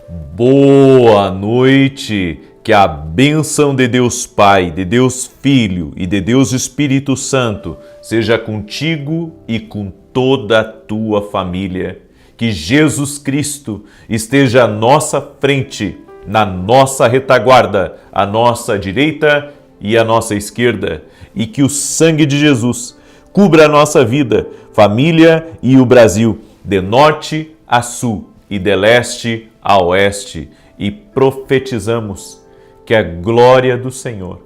Boa noite, que a bênção de Deus Pai, de Deus Filho e de Deus Espírito Santo seja contigo e com toda a tua família. Que Jesus Cristo esteja à nossa frente, na nossa retaguarda, à nossa direita e à nossa esquerda, e que o sangue de Jesus cubra a nossa vida, família e o Brasil, de norte a sul e de leste a oeste, e profetizamos que a glória do Senhor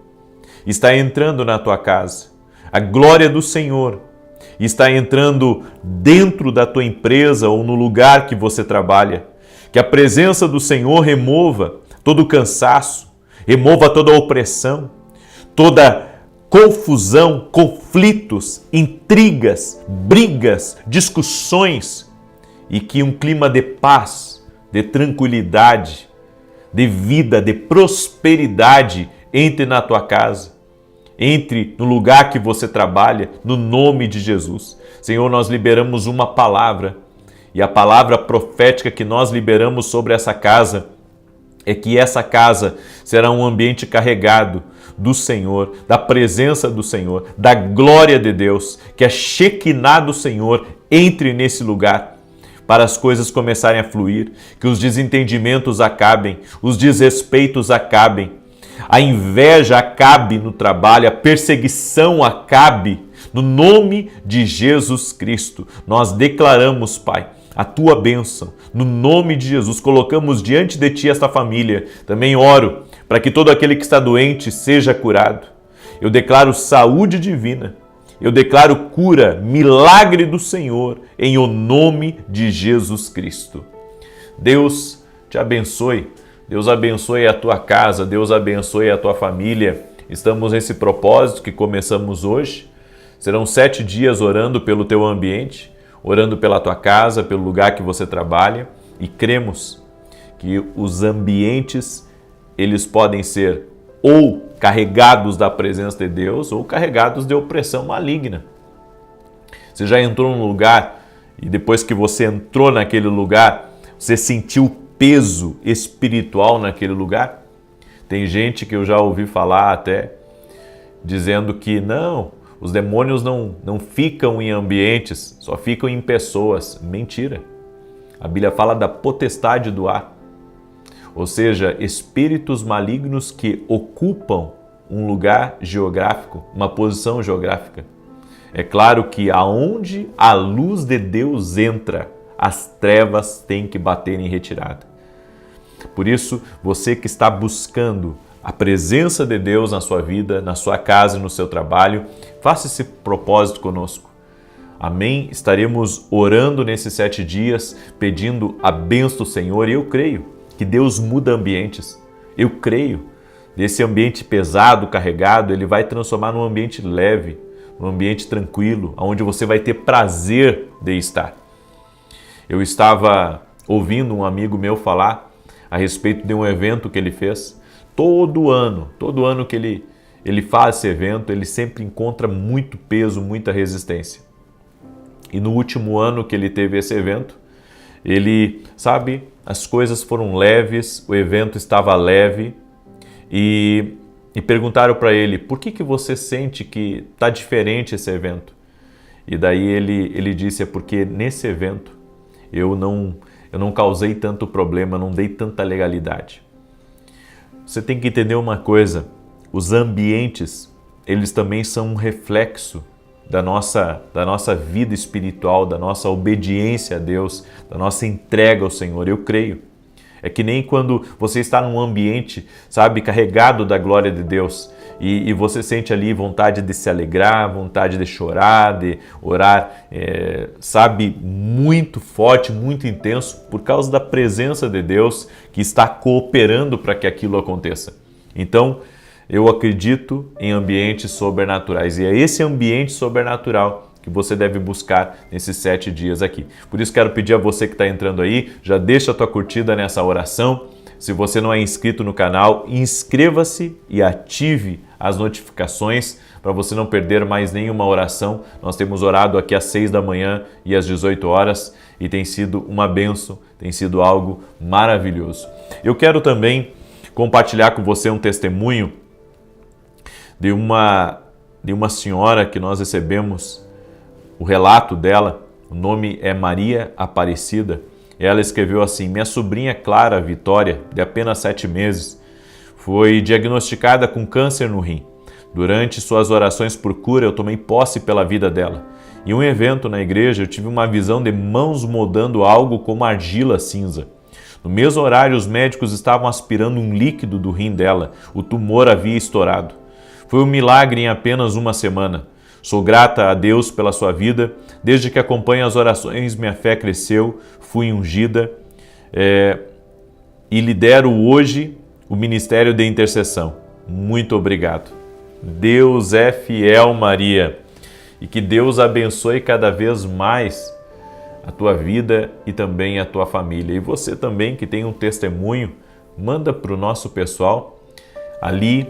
está entrando na tua casa, a glória do Senhor está entrando dentro da tua empresa ou no lugar que você trabalha, que a presença do Senhor remova todo o cansaço, remova toda a opressão, toda confusão, conflitos, intrigas, brigas, discussões, e que um clima de paz, de tranquilidade, de vida, de prosperidade entre na tua casa, entre no lugar que você trabalha, no nome de Jesus. Senhor, nós liberamos uma palavra, e a palavra profética que nós liberamos sobre essa casa é que essa casa será um ambiente carregado do Senhor, da presença do Senhor, da glória de Deus, que a Shekinah do Senhor entre nesse lugar, para as coisas começarem a fluir, que os desentendimentos acabem, os desrespeitos acabem, a inveja acabe no trabalho, a perseguição acabe, no nome de Jesus Cristo. Nós declaramos, Pai, a tua bênção, no nome de Jesus. Colocamos diante de ti esta família. Também oro para que todo aquele que está doente seja curado. Eu declaro saúde divina. Eu declaro cura, milagre do Senhor, em o nome de Jesus Cristo. Deus te abençoe. Deus abençoe a tua casa. Deus abençoe a tua família. Estamos nesse propósito que começamos hoje. Serão 7 dias orando pelo teu ambiente, orando pela tua casa, pelo lugar que você trabalha, e cremos que os ambientes, eles podem ser ou carregados da presença de Deus ou carregados de opressão maligna. Você já entrou num lugar e depois que você entrou naquele lugar, você sentiu peso espiritual naquele lugar? Tem gente que eu já ouvi falar até dizendo que não, os demônios não ficam em ambientes, só ficam em pessoas. Mentira. A Bíblia fala da potestade do ar. Ou seja, espíritos malignos que ocupam um lugar geográfico, uma posição geográfica. É claro que aonde a luz de Deus entra, as trevas têm que bater em retirada. Por isso, você que está buscando a presença de Deus na sua vida, na sua casa e no seu trabalho, faça esse propósito conosco. Amém? Estaremos orando nesses 7 dias, pedindo a bênção do Senhor, e eu creio que Deus muda ambientes. Eu creio. Desse ambiente pesado, carregado, Ele vai transformar num ambiente leve, num ambiente tranquilo, onde você vai ter prazer de estar. Eu estava ouvindo um amigo meu falar a respeito de um evento que ele fez. Todo ano que ele faz esse evento, ele sempre encontra muito peso, muita resistência. E no último ano que ele teve esse evento, ele, sabe, as coisas foram leves, o evento estava leve, e perguntaram para ele, por que você sente que está diferente esse evento? E daí ele disse, é porque nesse evento eu não causei tanto problema, não dei tanta legalidade. Você tem que entender uma coisa, os ambientes, eles também são um reflexo da nossa vida espiritual, da nossa obediência a Deus, da nossa entrega ao Senhor. Eu creio. É que nem quando você está num ambiente, sabe, carregado da glória de Deus e você sente ali vontade de se alegrar, vontade de chorar, de orar, sabe, muito forte, muito intenso, por causa da presença de Deus que está cooperando para que aquilo aconteça. Então, eu acredito em ambientes sobrenaturais e é esse ambiente sobrenatural que você deve buscar nesses 7 dias aqui. Por isso quero pedir a você que está entrando aí, já deixa a tua curtida nessa oração. Se você não é inscrito no canal, inscreva-se e ative as notificações para você não perder mais nenhuma oração. Nós temos orado aqui às 6 da manhã e às 18 horas e tem sido uma bênção, tem sido algo maravilhoso. Eu quero também compartilhar com você um testemunho de uma senhora que nós recebemos o relato dela. O nome é Maria Aparecida. Ela escreveu assim: minha sobrinha Clara Vitória, de apenas 7 meses, foi diagnosticada com câncer no rim. Durante suas orações por cura, eu tomei posse pela vida dela. Em um evento na igreja, eu tive uma visão de mãos moldando algo como argila cinza. No mesmo horário, os médicos estavam aspirando um líquido do rim dela. O tumor havia estourado. Foi um milagre em apenas uma semana. Sou grata a Deus pela sua vida. Desde que acompanho as orações, minha fé cresceu, fui ungida e lidero hoje o Ministério de Intercessão. Muito obrigado. Deus é fiel, Maria, e que Deus abençoe cada vez mais a tua vida e também a tua família. E você também que tem um testemunho, manda para o nosso pessoal. Ali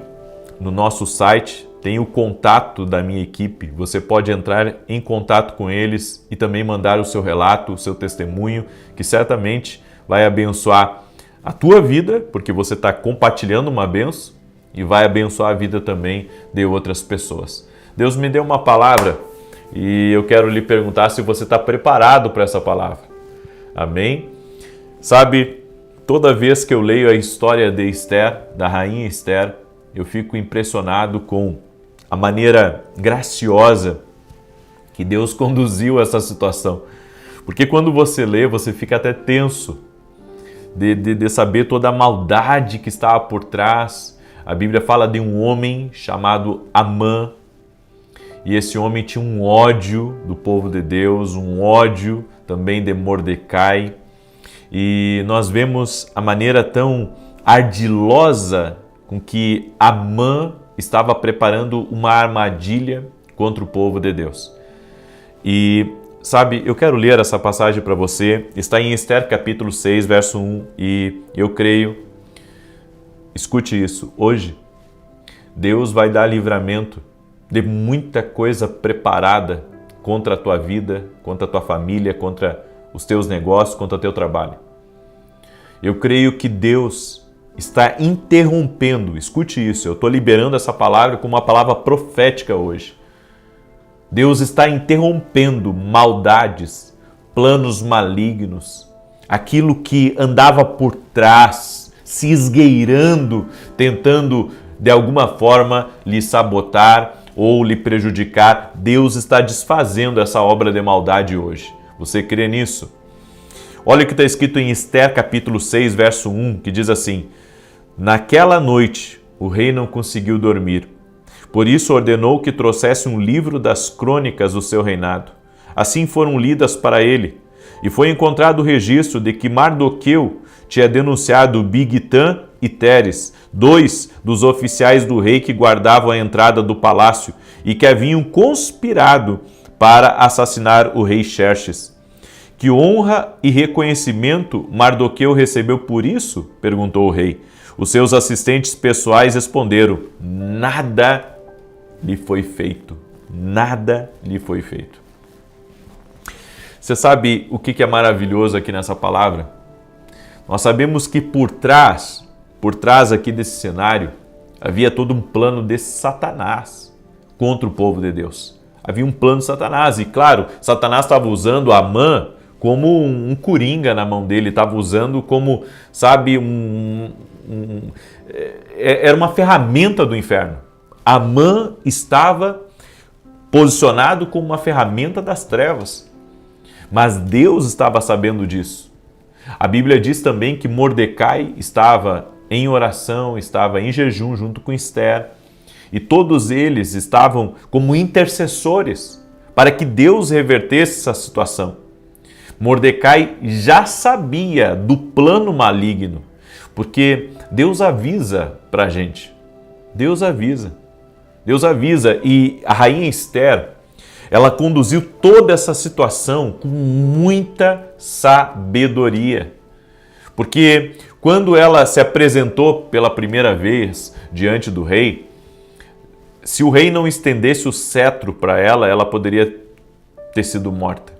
no nosso site tem o contato da minha equipe. Você pode entrar em contato com eles e também mandar o seu relato, o seu testemunho, que certamente vai abençoar a tua vida, porque você está compartilhando uma bênção, e vai abençoar a vida também de outras pessoas. Deus me deu uma palavra e eu quero lhe perguntar se você está preparado para essa palavra. Amém? Sabe, toda vez que eu leio a história de Esther, da rainha Esther, eu fico impressionado com a maneira graciosa que Deus conduziu essa situação. Porque quando você lê, você fica até tenso de saber toda a maldade que estava por trás. A Bíblia fala de um homem chamado Amã, e esse homem tinha um ódio do povo de Deus, um ódio também de Mordecai, e nós vemos a maneira tão ardilosa com que Amã estava preparando uma armadilha contra o povo de Deus. E sabe, eu quero ler essa passagem para você, está em Esther capítulo 6, verso 1, e eu creio, escute isso, hoje Deus vai dar livramento de muita coisa preparada contra a tua vida, contra a tua família, contra os teus negócios, contra o teu trabalho. Eu creio que Deus está interrompendo, escute isso, eu estou liberando essa palavra como uma palavra profética hoje. Deus está interrompendo maldades, planos malignos, aquilo que andava por trás, se esgueirando, tentando de alguma forma lhe sabotar ou lhe prejudicar. Deus está desfazendo essa obra de maldade hoje. Você crê nisso? Olha o que está escrito em Esther capítulo 6, verso 1, que diz assim: naquela noite o rei não conseguiu dormir. Por isso ordenou que trouxesse um livro das crônicas do seu reinado. Assim foram lidas para ele. E foi encontrado o registro de que Mardoqueu tinha denunciado Bigtã e Teres, 2 dos oficiais do rei que guardavam a entrada do palácio e que haviam conspirado para assassinar o rei Xerxes. Que honra e reconhecimento Mardoqueu recebeu por isso? Perguntou o rei. Os seus assistentes pessoais responderam: nada lhe foi feito. Nada lhe foi feito. Você sabe o que é maravilhoso aqui nessa palavra? Nós sabemos que por trás aqui desse cenário, havia todo um plano de Satanás contra o povo de Deus. Havia um plano de Satanás e, claro, Satanás estava usando Amã como um coringa na mão dele, estava usando como, sabe, era uma ferramenta do inferno. Amã estava posicionado como uma ferramenta das trevas. Mas Deus estava sabendo disso. A Bíblia diz também que Mordecai estava em oração, estava em jejum junto com Esther, e todos eles estavam como intercessores para que Deus revertesse essa situação. Mordecai já sabia do plano maligno, porque Deus avisa para a gente. Deus avisa. E a rainha Esther, ela conduziu toda essa situação com muita sabedoria. Porque quando ela se apresentou pela primeira vez diante do rei, se o rei não estendesse o cetro para ela, ela poderia ter sido morta.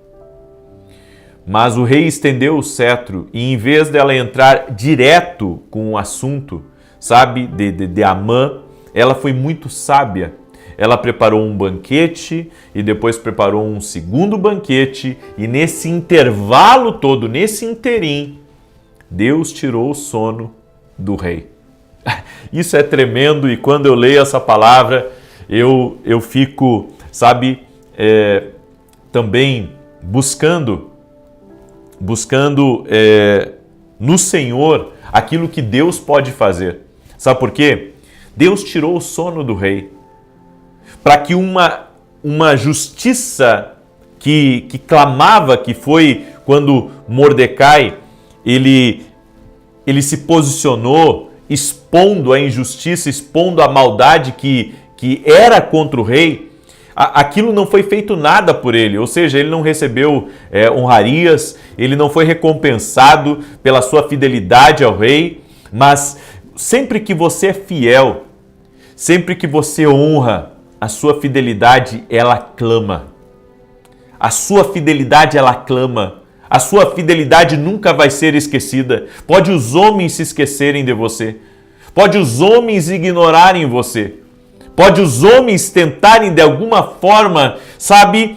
Mas o rei estendeu o cetro e, em vez dela entrar direto com o assunto, sabe, de Amã, ela foi muito sábia. Ela preparou um banquete e depois preparou um segundo banquete, e nesse intervalo todo, nesse interim, Deus tirou o sono do rei. Isso é tremendo, e quando eu leio essa palavra, eu fico, sabe, também buscando no Senhor aquilo que Deus pode fazer. Sabe por quê? Deus tirou o sono do rei para que uma justiça que clamava, que foi quando Mordecai ele se posicionou expondo a injustiça, expondo a maldade que era contra o rei. Aquilo não foi feito nada por ele, ou seja, ele não recebeu honrarias, ele não foi recompensado pela sua fidelidade ao rei, mas sempre que você é fiel, sempre que você honra, a sua fidelidade, ela clama. A sua fidelidade, ela clama. A sua fidelidade nunca vai ser esquecida. Pode os homens se esquecerem de você, pode os homens ignorarem você, pode os homens tentarem de alguma forma, sabe,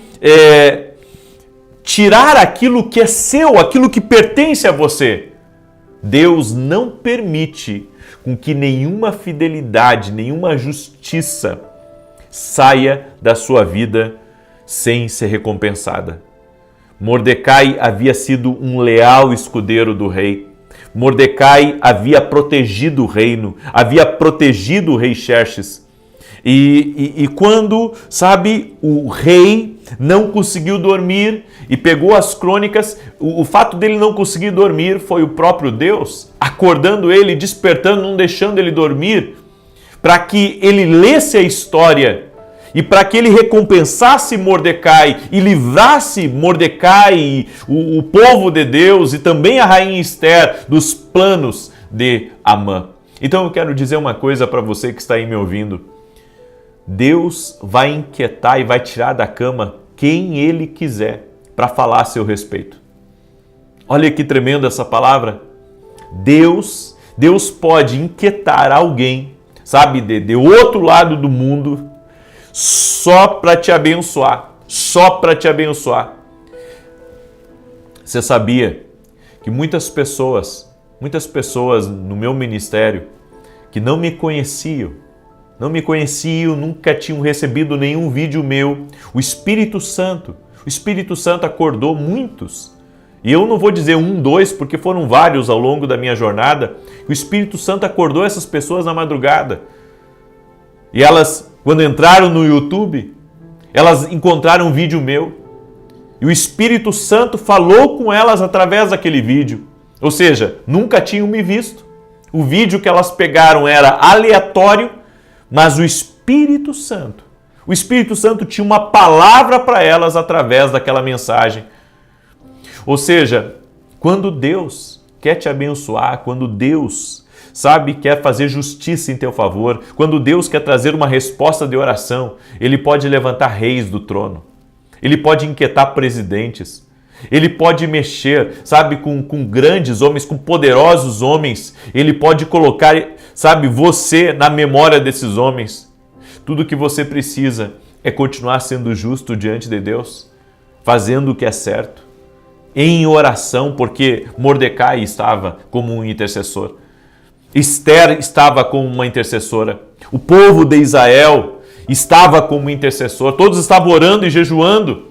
tirar aquilo que é seu, aquilo que pertence a você. Deus não permite com que nenhuma fidelidade, nenhuma justiça saia da sua vida sem ser recompensada. Mordecai havia sido um leal escudeiro do rei. Mordecai havia protegido o reino, havia protegido o rei Xerxes. E quando, sabe, o rei não conseguiu dormir e pegou as crônicas, o fato dele não conseguir dormir foi o próprio Deus acordando ele, despertando, não deixando ele dormir, para que ele lesse a história e para que ele recompensasse Mordecai e livrasse Mordecai e o povo de Deus e também a rainha Esther dos planos de Amã. Então eu quero dizer uma coisa para você que está aí me ouvindo. Deus vai inquietar e vai tirar da cama quem Ele quiser para falar a seu respeito. Olha que tremenda essa palavra. Deus pode inquietar alguém, sabe, de outro lado do mundo, só para te abençoar, só para te abençoar. Você sabia que muitas pessoas no meu ministério que não me conheciam, nunca tinham recebido nenhum vídeo meu. O Espírito Santo acordou muitos. E eu não vou dizer 1, 2, porque foram vários ao longo da minha jornada. O Espírito Santo acordou essas pessoas na madrugada. E elas, quando entraram no YouTube, elas encontraram um vídeo meu. E o Espírito Santo falou com elas através daquele vídeo. Ou seja, nunca tinham me visto. O vídeo que elas pegaram era aleatório, mas o Espírito Santo tinha uma palavra para elas através daquela mensagem. Ou seja, quando Deus quer te abençoar, quando Deus, sabe, quer fazer justiça em teu favor, quando Deus quer trazer uma resposta de oração, Ele pode levantar reis do trono, Ele pode inquietar presidentes, Ele pode mexer, sabe, com grandes homens, com poderosos homens, Ele pode colocar, sabe, você na memória desses homens. Tudo que você precisa é continuar sendo justo diante de Deus, fazendo o que é certo, em oração, porque Mordecai estava como um intercessor, Esther estava como uma intercessora, o povo de Israel estava como intercessor, todos estavam orando e jejuando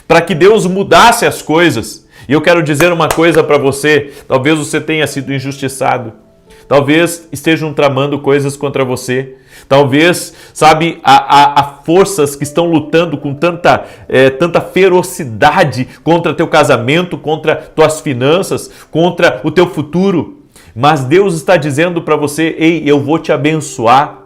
para que Deus mudasse as coisas. E eu quero dizer uma coisa para você, talvez você tenha sido injustiçado, talvez estejam tramando coisas contra você, talvez, sabe, há forças que estão lutando com tanta ferocidade contra teu casamento, contra tuas finanças, contra o teu futuro. Mas Deus está dizendo para você, ei, eu vou te abençoar,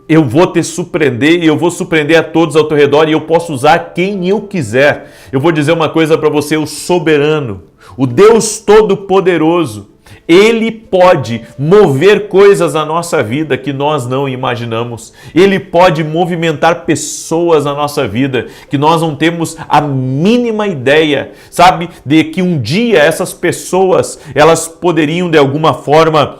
eu vou te surpreender e eu vou surpreender a todos ao teu redor e eu posso usar quem eu quiser. Eu vou dizer uma coisa para você, o soberano, o Deus Todo-Poderoso, Ele pode mover coisas na nossa vida que nós não imaginamos. Ele pode movimentar pessoas na nossa vida que nós não temos a mínima ideia, sabe? De que um dia essas pessoas, elas poderiam de alguma forma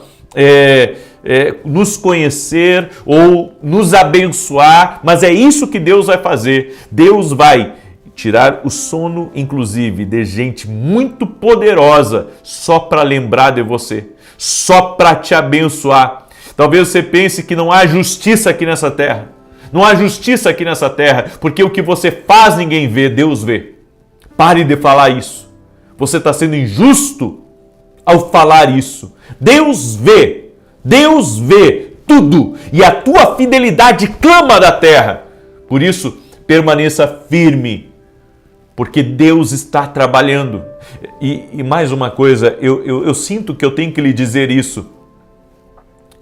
nos conhecer ou nos abençoar, mas é isso que Deus vai fazer. Deus vai tirar o sono, inclusive, de gente muito poderosa só para lembrar de você, só para te abençoar. Talvez você pense que não há justiça aqui nessa terra. Não há justiça aqui nessa terra, porque o que você faz ninguém vê, Deus vê. Pare de falar isso. Você está sendo injusto ao falar isso. Deus vê tudo e a tua fidelidade clama da terra. Por isso, permaneça firme, porque Deus está trabalhando. E mais uma coisa, eu sinto que eu tenho que lhe dizer isso.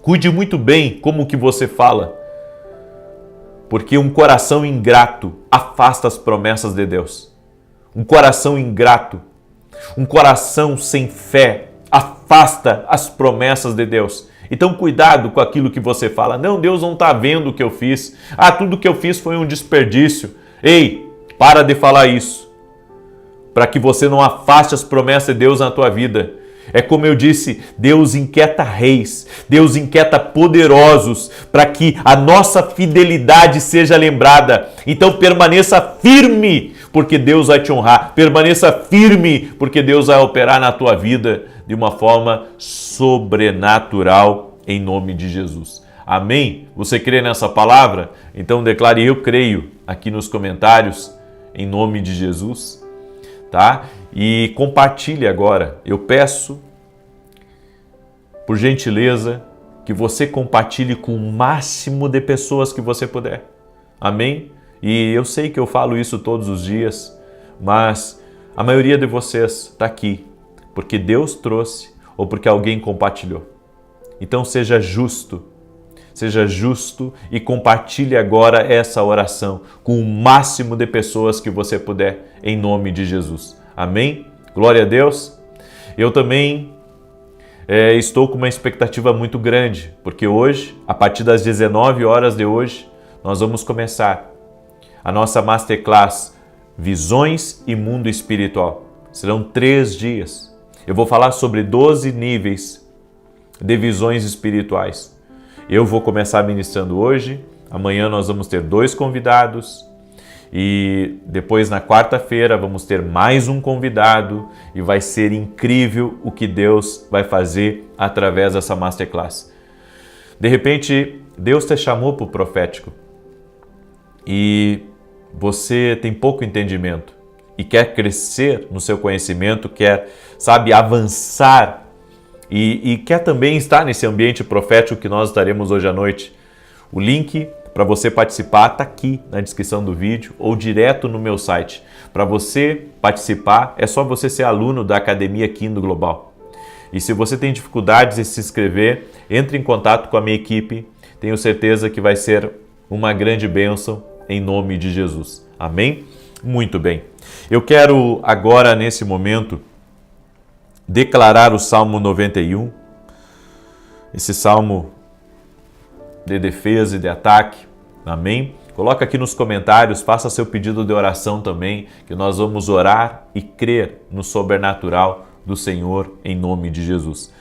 Cuide muito bem como que você fala, porque um coração ingrato afasta as promessas de Deus. Um coração ingrato, um coração sem fé afasta as promessas de Deus. Então cuidado com aquilo que você fala. Não, Deus não está vendo o que eu fiz. Tudo que eu fiz foi um desperdício. Ei, para de falar isso, para que você não afaste as promessas de Deus na tua vida. É como eu disse, Deus inquieta reis, Deus inquieta poderosos, para que a nossa fidelidade seja lembrada. Então permaneça firme, porque Deus vai te honrar. Permaneça firme, porque Deus vai operar na tua vida de uma forma sobrenatural, em nome de Jesus. Amém? Você crê nessa palavra? Então declare: eu creio, aqui nos comentários, em nome de Jesus, tá? E compartilhe agora. Eu peço, por gentileza, que você compartilhe com o máximo de pessoas que você puder. Amém? E eu sei que eu falo isso todos os dias, mas a maioria de vocês está aqui porque Deus trouxe ou porque alguém compartilhou. Então seja justo e compartilhe agora essa oração com o máximo de pessoas que você puder, em nome de Jesus. Amém? Glória a Deus. Eu também estou com uma expectativa muito grande, porque hoje, a partir das 19 horas de hoje, nós vamos começar a nossa Masterclass Visões e Mundo Espiritual. Serão 3 dias. Eu vou falar sobre 12 níveis de visões espirituais. Eu vou começar ministrando hoje, amanhã nós vamos ter 2 convidados e depois na quarta-feira vamos ter mais um convidado e vai ser incrível o que Deus vai fazer através dessa Masterclass. De repente, Deus te chamou para o profético e você tem pouco entendimento e quer crescer no seu conhecimento, quer, avançar e quer também estar nesse ambiente profético que nós estaremos hoje à noite. O link para você participar está aqui na descrição do vídeo ou direto no meu site. Para você participar, é só você ser aluno da Academia Kindle Global. E se você tem dificuldades em se inscrever, entre em contato com a minha equipe. Tenho certeza que vai ser uma grande bênção em nome de Jesus. Amém? Muito bem. Eu quero agora, nesse momento, declarar o Salmo 91, esse salmo de defesa e de ataque. Amém? Coloca aqui nos comentários, faça seu pedido de oração também, que nós vamos orar e crer no sobrenatural do Senhor em nome de Jesus.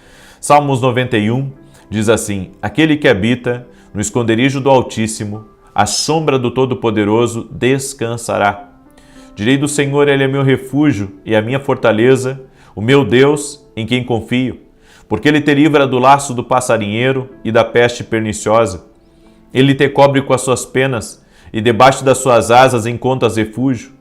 Salmos 91 diz assim: aquele que habita no esconderijo do Altíssimo, à sombra do Todo-Poderoso descansará. Direi do Senhor, Ele é meu refúgio e a minha fortaleza, o meu Deus em quem confio. Porque Ele te livra do laço do passarinheiro e da peste perniciosa. Ele te cobre com as suas penas e debaixo das suas asas encontras refúgio.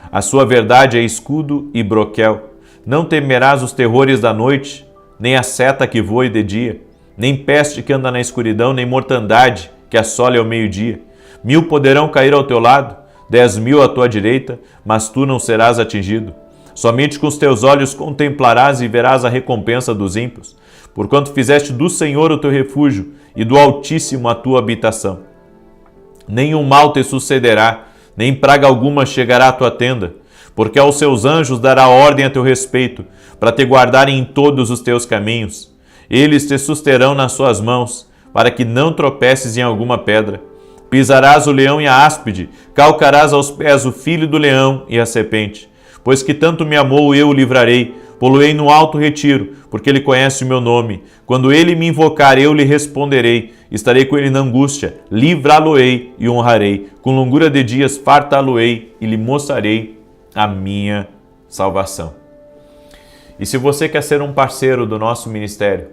A sua verdade é escudo e broquel. Não temerás os terrores da noite, nem a seta que voe de dia, nem peste que anda na escuridão, nem mortandade que assole ao meio-dia. 1000 poderão cair ao teu lado, 10.000 à tua direita, mas tu não serás atingido. Somente com os teus olhos contemplarás e verás a recompensa dos ímpios, porquanto fizeste do Senhor o teu refúgio e do Altíssimo a tua habitação. Nenhum mal te sucederá, nem praga alguma chegará à tua tenda, porque aos seus anjos dará ordem a teu respeito, para te guardarem em todos os teus caminhos. Eles te susterão nas suas mãos, para que não tropeces em alguma pedra. Pisarás o leão e a áspide, calcarás aos pés o filho do leão e a serpente. Pois que tanto me amou, eu o livrarei, pô-lo-ei no alto retiro, porque ele conhece o meu nome. Quando ele me invocar, eu lhe responderei. Estarei com ele na angústia, livrá-lo-ei e honrarei. Com longura de dias fartá-lo-ei e lhe mostrarei a minha salvação. E se você quer ser um parceiro do nosso ministério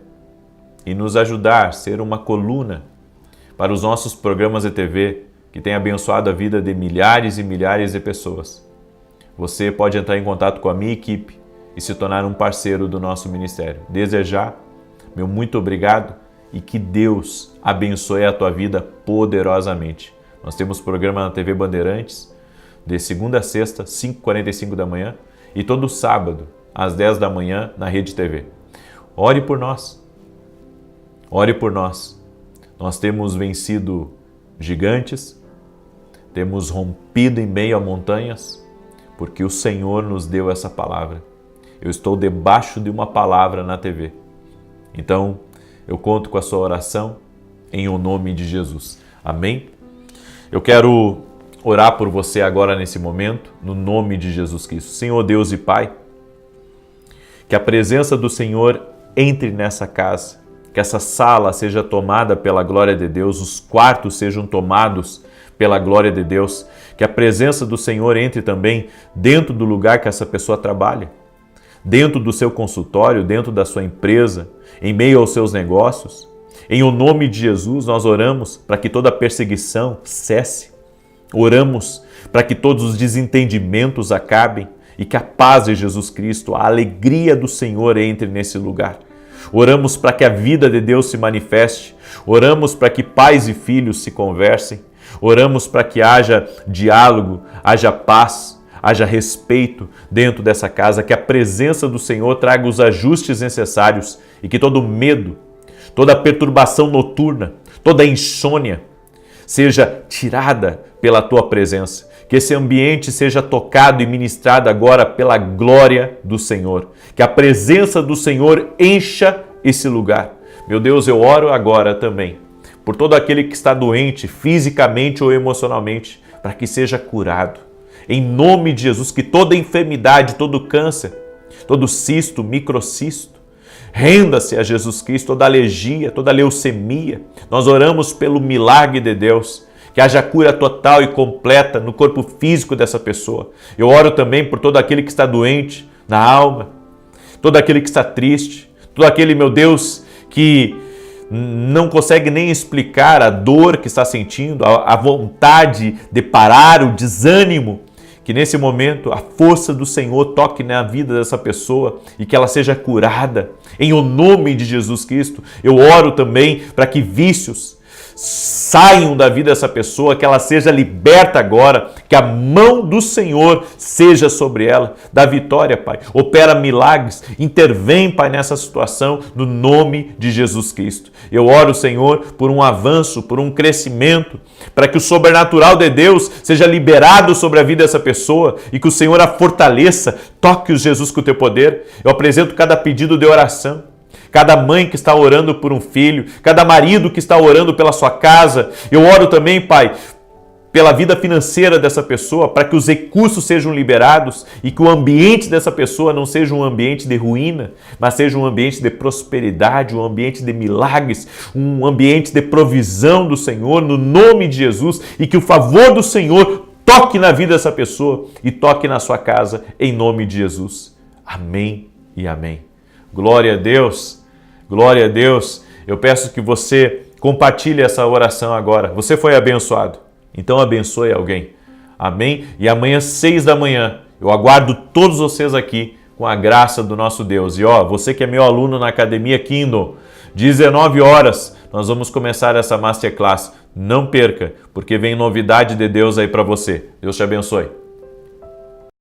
e nos ajudar a ser uma coluna para os nossos programas de TV, que tem abençoado a vida de milhares e milhares de pessoas, você pode entrar em contato com a minha equipe e se tornar um parceiro do nosso ministério. Desde já, meu muito obrigado e que Deus abençoe a tua vida poderosamente. Nós temos programa na TV Bandeirantes, de segunda a sexta, 5h45 da manhã, e todo sábado, às 10 da manhã, na Rede TV. Ore por nós. Ore por nós. Nós temos vencido gigantes, temos rompido em meio a montanhas, porque o Senhor nos deu essa palavra. Eu estou debaixo de uma palavra na TV. Então, eu conto com a sua oração em o nome de Jesus. Amém? Eu quero orar por você agora nesse momento, no nome de Jesus Cristo. Senhor Deus e Pai, que a presença do Senhor entre nessa casa, que essa sala seja tomada pela glória de Deus, os quartos sejam tomados pela glória de Deus, que a presença do Senhor entre também dentro do lugar que essa pessoa trabalha, dentro do seu consultório, dentro da sua empresa, em meio aos seus negócios. Em o nome de Jesus, nós oramos para que toda perseguição cesse. Oramos para que todos os desentendimentos acabem e que a paz de Jesus Cristo, a alegria do Senhor entre nesse lugar. Oramos para que a vida de Deus se manifeste. Oramos para que pais e filhos se conversem. Oramos para que haja diálogo, haja paz, haja respeito dentro dessa casa, que a presença do Senhor traga os ajustes necessários e que todo medo, toda perturbação noturna, toda insônia seja tirada pela tua presença. Que esse ambiente seja tocado e ministrado agora pela glória do Senhor. Que a presença do Senhor encha esse lugar. Meu Deus, eu oro agora também por todo aquele que está doente, fisicamente ou emocionalmente, para que seja curado. Em nome de Jesus, que toda enfermidade, todo câncer, todo cisto, microcisto, renda-se a Jesus Cristo, toda alergia, toda leucemia. Nós oramos pelo milagre de Deus. Que haja cura total e completa no corpo físico dessa pessoa. Eu oro também por todo aquele que está doente na alma, todo aquele que está triste, todo aquele, meu Deus, que não consegue nem explicar a dor que está sentindo, a vontade de parar, o desânimo. Que nesse momento a força do Senhor toque na vida dessa pessoa e que ela seja curada. Em o nome de Jesus Cristo, eu oro também para que vícios saiam da vida dessa pessoa, que ela seja liberta agora, que a mão do Senhor seja sobre ela. Dá vitória, Pai. Opera milagres, intervém, Pai, nessa situação, no nome de Jesus Cristo. Eu oro, Senhor, por um avanço, por um crescimento, para que o sobrenatural de Deus seja liberado sobre a vida dessa pessoa e que o Senhor a fortaleça. Toque-os, Jesus, com o teu poder. Eu apresento cada pedido de oração. Cada mãe que está orando por um filho, cada marido que está orando pela sua casa. Eu oro também, Pai, pela vida financeira dessa pessoa, para que os recursos sejam liberados e que o ambiente dessa pessoa não seja um ambiente de ruína, mas seja um ambiente de prosperidade, um ambiente de milagres, um ambiente de provisão do Senhor, no nome de Jesus, e que o favor do Senhor toque na vida dessa pessoa e toque na sua casa, em nome de Jesus. Amém e amém. Glória a Deus. Glória a Deus. Eu peço que você compartilhe essa oração agora. Você foi abençoado. Então abençoe alguém. Amém? E amanhã, 6 da manhã, eu aguardo todos vocês aqui com a graça do nosso Deus. E você que é meu aluno na Academia Kindle, 19 horas, nós vamos começar essa Masterclass. Não perca, porque vem novidade de Deus aí para você. Deus te abençoe.